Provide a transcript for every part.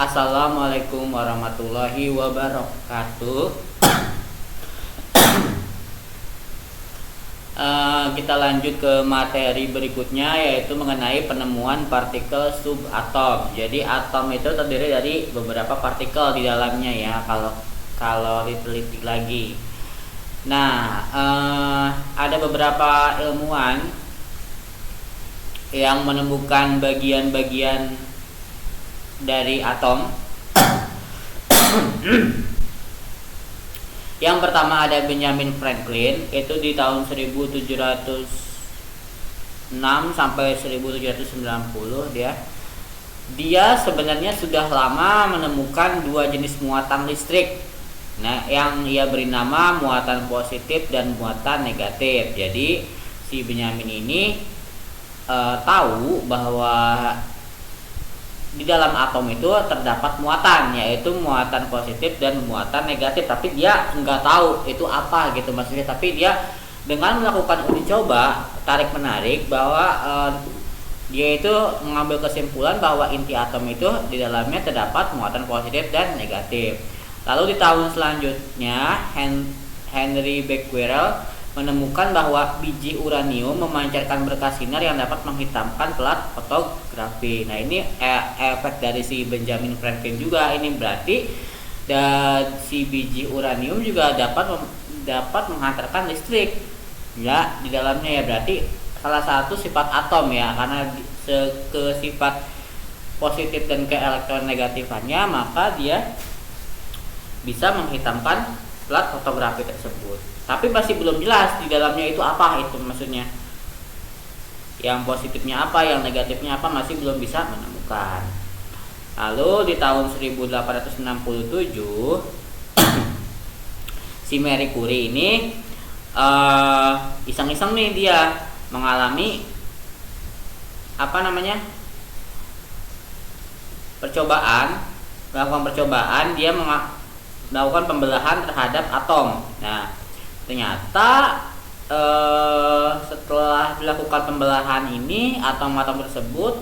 Assalamualaikum warahmatullahi wabarakatuh. Kita lanjut ke materi berikutnya, yaitu mengenai penemuan partikel subatom. Jadi atom itu terdiri dari beberapa partikel di dalamnya ya, kalau diteliti lagi. Nah, ada beberapa ilmuwan yang menemukan bagian-bagian dari atom. Yang pertama ada Benjamin Franklin, itu di tahun 1706 sampai 1790 dia sebenarnya sudah lama menemukan dua jenis muatan listrik. Nah, yang ia beri nama muatan positif dan muatan negatif. Jadi si Benjamin ini tahu bahwa di dalam atom itu terdapat muatan, yaitu muatan positif dan muatan negatif, tapi dia nggak tahu itu apa gitu maksudnya. Tapi dia dengan melakukan uji coba tarik menarik bahwa dia itu mengambil kesimpulan bahwa inti atom itu di dalamnya terdapat muatan positif dan negatif. Lalu di tahun selanjutnya Henry Becquerel menemukan bahwa biji uranium memancarkan berkas sinar yang dapat menghitamkan pelat fotografi. Nah, ini efek dari si Benjamin Franklin juga. Ini berarti dan si biji uranium juga dapat menghantarkan listrik ya di dalamnya ya. Berarti salah satu sifat atom ya, karena ke sifat positif dan ke elektron negatifannya, maka dia bisa menghitamkan plat fotografi tersebut. Tapi masih belum jelas di dalamnya itu apa, itu maksudnya. Yang positifnya apa, yang negatifnya apa, masih belum bisa menemukan. Lalu di tahun 1867 si Marie Curie ini iseng-iseng nih dia mengalami melakukan percobaan. Dia melakukan pembelahan terhadap atom. Nah, ternyata setelah dilakukan pembelahan ini, atom-atom tersebut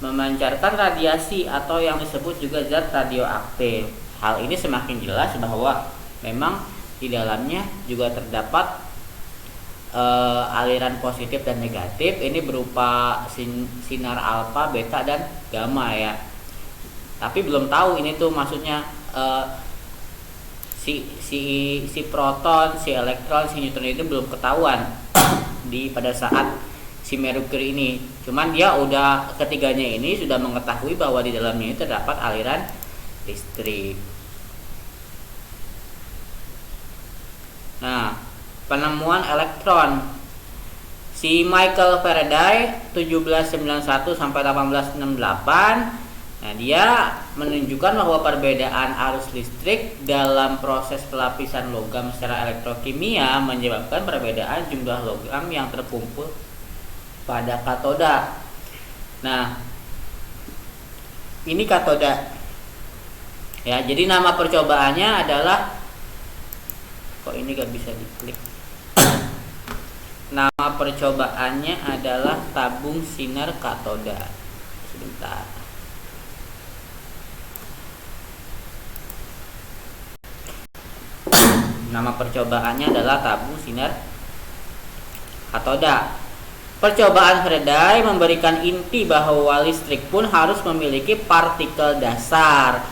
memancarkan radiasi atau yang disebut juga zat radioaktif. Hal ini semakin jelas bahwa memang di dalamnya juga terdapat aliran positif dan negatif. Ini berupa sinar alfa, beta, dan gamma ya. Tapi belum tahu ini tuh maksudnya si proton, si elektron, si neutron itu belum ketahuan pada saat si Marie Curie ini. Cuman dia udah ketiganya ini sudah mengetahui bahwa di dalamnya itu terdapat aliran listrik. Nah, penemuan elektron. Si Michael Faraday 1791 sampai 1868. Nah, dia menunjukkan bahwa perbedaan arus listrik dalam proses pelapisan logam secara elektrokimia menyebabkan perbedaan jumlah logam yang terkumpul pada katoda. Nah, ini katoda. Ya, jadi nama percobaannya adalah, kok ini gak bisa diklik. Nama percobaannya adalah tabung sinar katoda. Sebentar. Nama percobaannya adalah tabung sinar katoda. Percobaan Faraday memberikan inti bahwa listrik pun harus memiliki partikel dasar.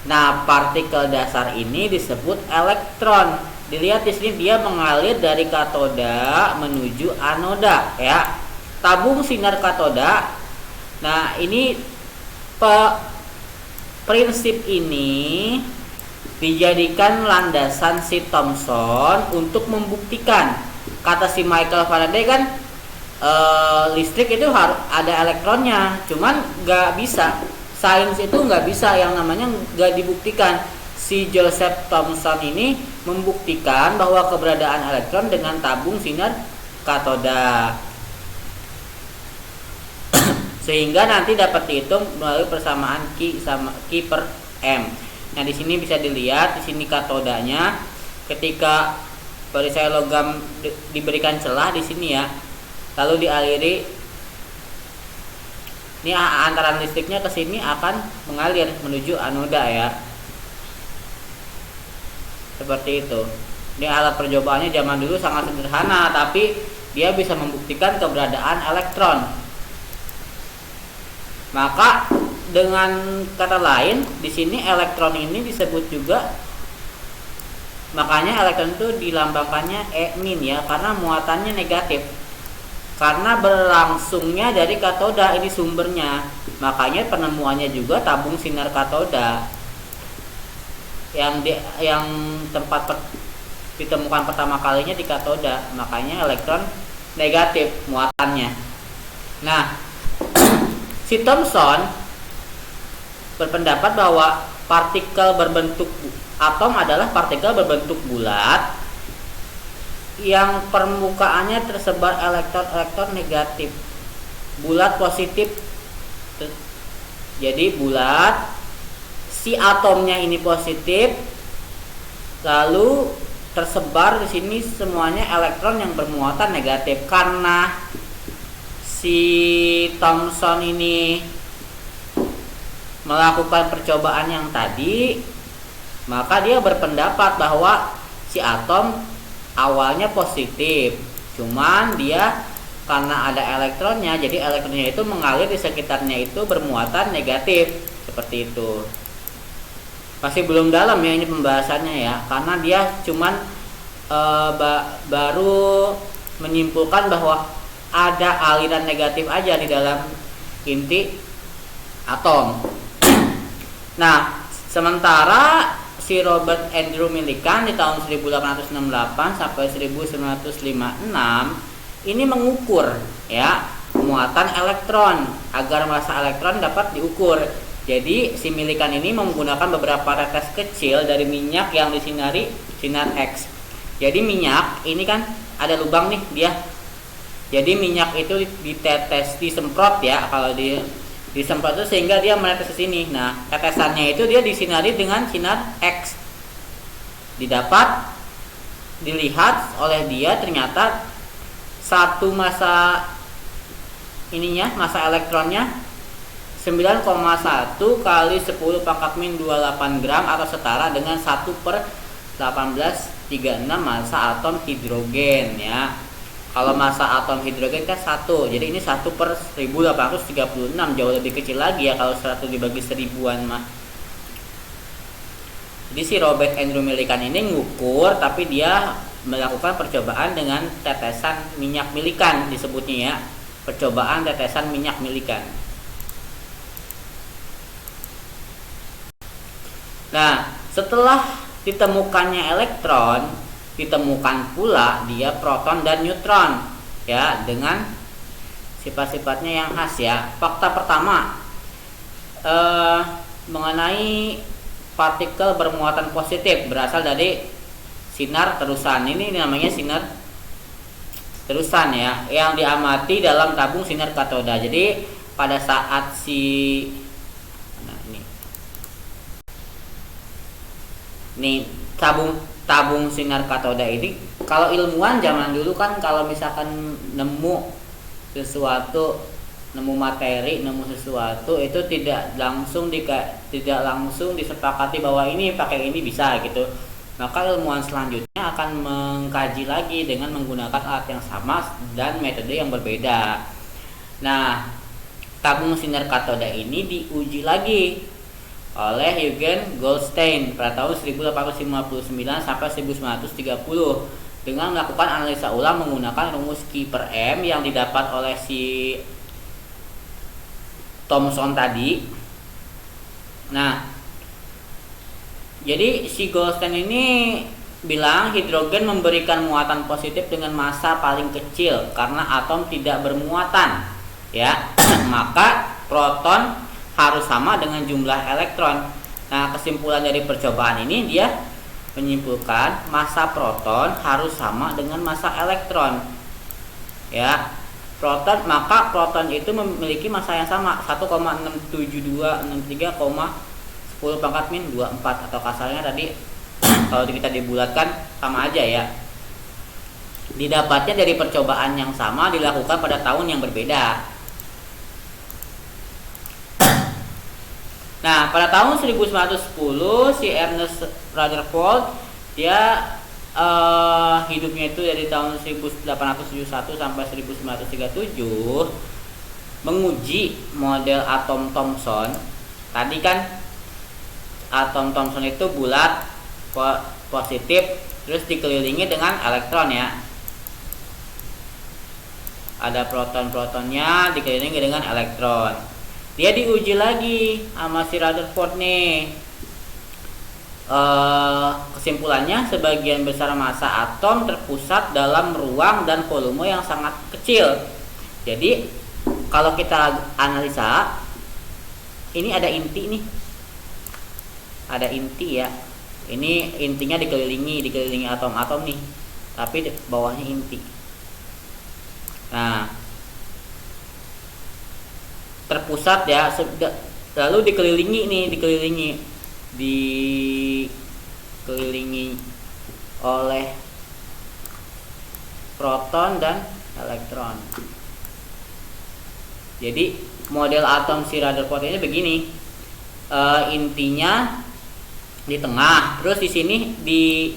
Nah, partikel dasar ini disebut elektron. Dilihat di sini dia mengalir dari katoda menuju anoda ya. Tabung sinar katoda. Nah, ini prinsip ini dijadikan landasan si Thomson untuk membuktikan. Kata si Michael Faraday kan listrik itu harus ada elektronnya, cuman nggak bisa, sains itu nggak bisa yang namanya nggak dibuktikan. Si Joseph Thomson ini membuktikan bahwa keberadaan elektron dengan tabung sinar katoda sehingga nanti dapat dihitung melalui persamaan Q per M. Nah, di sini bisa dilihat di sini katodanya, ketika perisai logam diberikan celah di sini ya, lalu dialiri Ini antara listriknya ke sini akan mengalir menuju anoda ya. Seperti itu. Ini alat percobaannya zaman dulu sangat sederhana, tapi dia bisa membuktikan keberadaan elektron. Maka dengan kata lain, di sini elektron ini disebut juga, makanya elektron itu dilambangkannya E- ya, karena muatannya negatif. Karena berlangsungnya dari katoda, ini sumbernya. Makanya penemuannya juga tabung sinar katoda. Yang ditemukan pertama kalinya di katoda, makanya elektron negatif muatannya. Nah, si Thomson berpendapat bahwa partikel berbentuk atom adalah partikel berbentuk bulat yang permukaannya tersebar elektron-elektron negatif. Bulat positif. Jadi bulat, si atomnya ini positif, lalu tersebar di sini semuanya elektron yang bermuatan negatif. Karena si Thomson ini melakukan percobaan yang tadi, maka dia berpendapat bahwa si atom awalnya positif, cuman dia karena ada elektronnya, jadi elektronnya itu mengalir di sekitarnya itu bermuatan negatif, seperti itu. Masih belum dalam ya ini pembahasannya ya, karena dia cuman baru menyimpulkan bahwa ada aliran negatif aja di dalam inti atom. Nah, sementara si Robert Andrew Millikan di tahun 1868 sampai 1956 ini mengukur ya muatan elektron agar massa elektron dapat diukur. Jadi si Millikan ini menggunakan beberapa tetes kecil dari minyak yang disinari sinar X. Jadi minyak ini kan ada lubang nih dia. Jadi minyak itu ditetes, disemprot ya, kalau disemprot itu sehingga dia menetes ke sini. Nah, tetesannya itu dia disinari dengan sinar X. Dilihat oleh dia ternyata satu massa ininya, massa elektronnya 9,1 kali 10 pangkat min 28 gram atau setara dengan 1/1836 massa atom hidrogen ya. Kalau massa atom hidrogen kan 1, jadi ini 1/1836, jauh lebih kecil lagi ya kalau 100 dibagi 1000-an mah. Jadi si Robert Andrew Millikan ini ngukur, tapi dia melakukan percobaan dengan tetesan minyak Millikan disebutnya ya, percobaan tetesan minyak Millikan. Nah, setelah ditemukannya elektron, ditemukan pula dia proton dan neutron ya, dengan sifat-sifatnya yang khas ya. Fakta pertama mengenai partikel bermuatan positif berasal dari sinar terusan. Ini namanya sinar terusan ya, yang diamati dalam tabung sinar katoda. Jadi pada saat ini tabung sinar katoda ini, kalau ilmuwan zaman dulu kan kalau misalkan nemu sesuatu, nemu materi, nemu sesuatu itu tidak langsung disepakati bahwa ini pakai ini bisa gitu. Maka ilmuwan selanjutnya akan mengkaji lagi dengan menggunakan alat yang sama dan metode yang berbeda. Nah, tabung sinar katoda ini diuji lagi oleh Eugen Goldstein pada tahun 1859 sampai 1930 dengan melakukan analisa ulang menggunakan rumus Q/M yang didapat oleh si Thomson tadi. Nah, jadi si Goldstein ini bilang hidrogen memberikan muatan positif dengan massa paling kecil karena atom tidak bermuatan ya. Maka proton harus sama dengan jumlah elektron. Nah, kesimpulan dari percobaan ini dia menyimpulkan massa proton harus sama dengan massa elektron. Ya. Maka proton itu memiliki massa yang sama, 1,67263,10 pangkat min 24, atau kasarnya tadi kalau kita dibulatkan sama aja ya. Didapatnya dari percobaan yang sama dilakukan pada tahun yang berbeda. Nah, pada tahun 1910 si Ernest Rutherford dia hidupnya itu dari tahun 1871 sampai 1937 menguji model atom Thomson. Tadi kan atom Thomson itu bulat, positif, terus dikelilingi dengan elektron ya. Ada proton-protonnya dikelilingi dengan elektron. Dia diuji lagi sama si Rutherford nih. Kesimpulannya, sebagian besar massa atom terpusat dalam ruang dan volume yang sangat kecil. Jadi kalau kita analisa, ini ada inti nih, ada inti ya. Ini intinya dikelilingi atom-atom nih, tapi bawahnya inti. Nah, terpusat ya, lalu dikelilingi oleh proton dan elektron. Jadi model atom si Rutherford ini begini, intinya di tengah, terus di sini di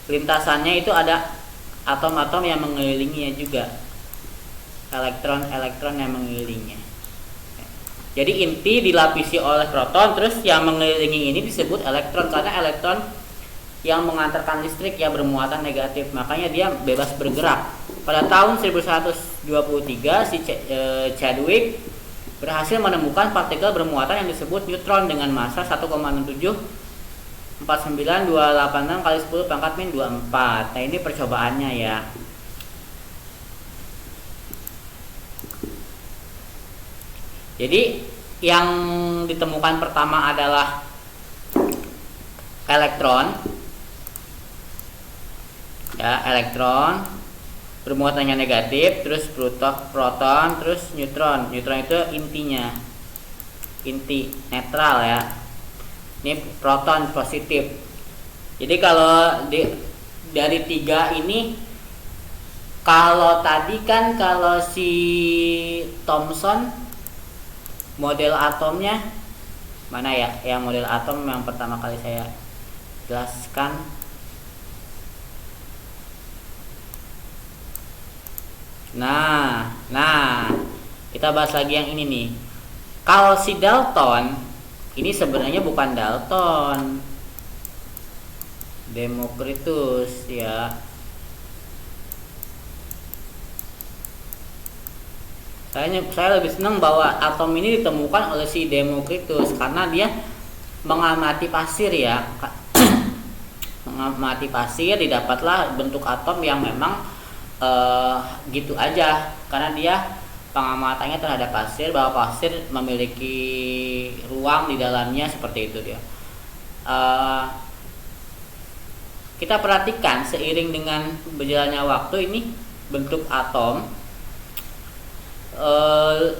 lintasannya itu ada atom-atom yang mengelilinginya juga, elektron yang mengelilinginya. Jadi inti dilapisi oleh proton, terus yang mengelilingi ini disebut elektron, karena elektron yang mengantarkan listrik yang bermuatan negatif, makanya dia bebas bergerak. Pada tahun 1123 si Chadwick berhasil menemukan partikel bermuatan yang disebut neutron dengan massa 1,674928 kali 10 pangkat min 24. Nah, ini percobaannya ya. Jadi yang ditemukan pertama adalah elektron. Ya, elektron bermuatannya negatif, terus proton, terus neutron. Neutron itu intinya, inti netral ya. Ini proton positif. Jadi kalau dari tiga ini, kalau tadi kan kalau si Thomson model atomnya mana ya? Yang model atom yang pertama kali saya jelaskan. Nah, kita bahas lagi yang ini nih. Kalau si Dalton, ini sebenarnya bukan Dalton, Democritus ya. Saya lebih senang bahwa atom ini ditemukan oleh si Democritus karena dia mengamati pasir ya. Mengamati pasir, didapatlah bentuk atom yang memang gitu aja, karena dia pengamatannya terhadap pasir, bahwa pasir memiliki ruang di dalamnya, seperti itu dia. Kita perhatikan seiring dengan berjalannya waktu ini bentuk atom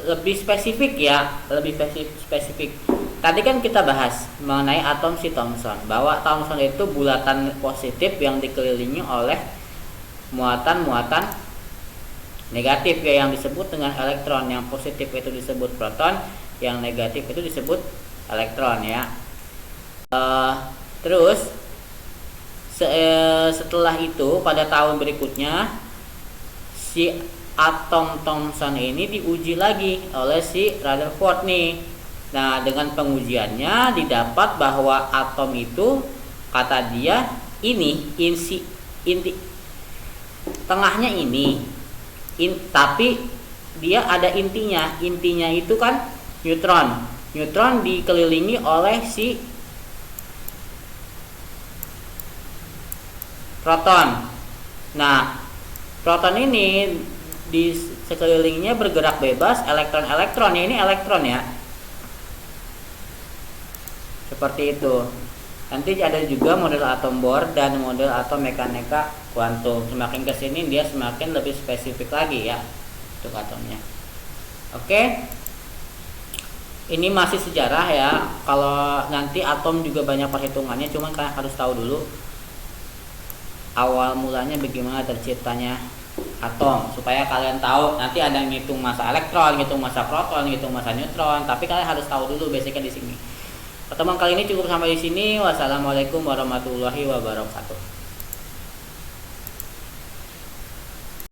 lebih spesifik ya, lebih spesifik. Tadi kan kita bahas mengenai atom si Thomson, bahwa Thomson itu bulatan positif yang dikelilingi oleh muatan-muatan negatif ya, yang disebut dengan elektron. Yang positif itu disebut proton, yang negatif itu disebut elektron ya. Terus setelah itu pada tahun berikutnya si atom Thomson ini diuji lagi oleh si Rutherford nih. Nah, dengan pengujiannya didapat bahwa atom itu, kata dia, ini inti tengahnya ini, tapi dia ada intinya. Intinya itu kan neutron. Neutron dikelilingi oleh si proton. Nah, proton ini di sekelilingnya bergerak bebas, elektron-elektron ya, ini elektron ya, seperti itu. Nanti ada juga model atom Bohr dan model atom mekanika kuantum. Semakin kesini dia semakin lebih spesifik lagi ya untuk atomnya. Oke, ini masih sejarah ya. Kalau nanti atom juga banyak perhitungannya, cuman kalian harus tahu dulu awal mulanya bagaimana terciptanya atom, supaya kalian tahu. Nanti ada yang ngitung massa elektron, ngitung massa proton, ngitung massa neutron, tapi kalian harus tahu dulu basicnya di sini. Pertemuan kali ini cukup sampai di sini. Wassalamualaikum warahmatullahi wabarakatuh.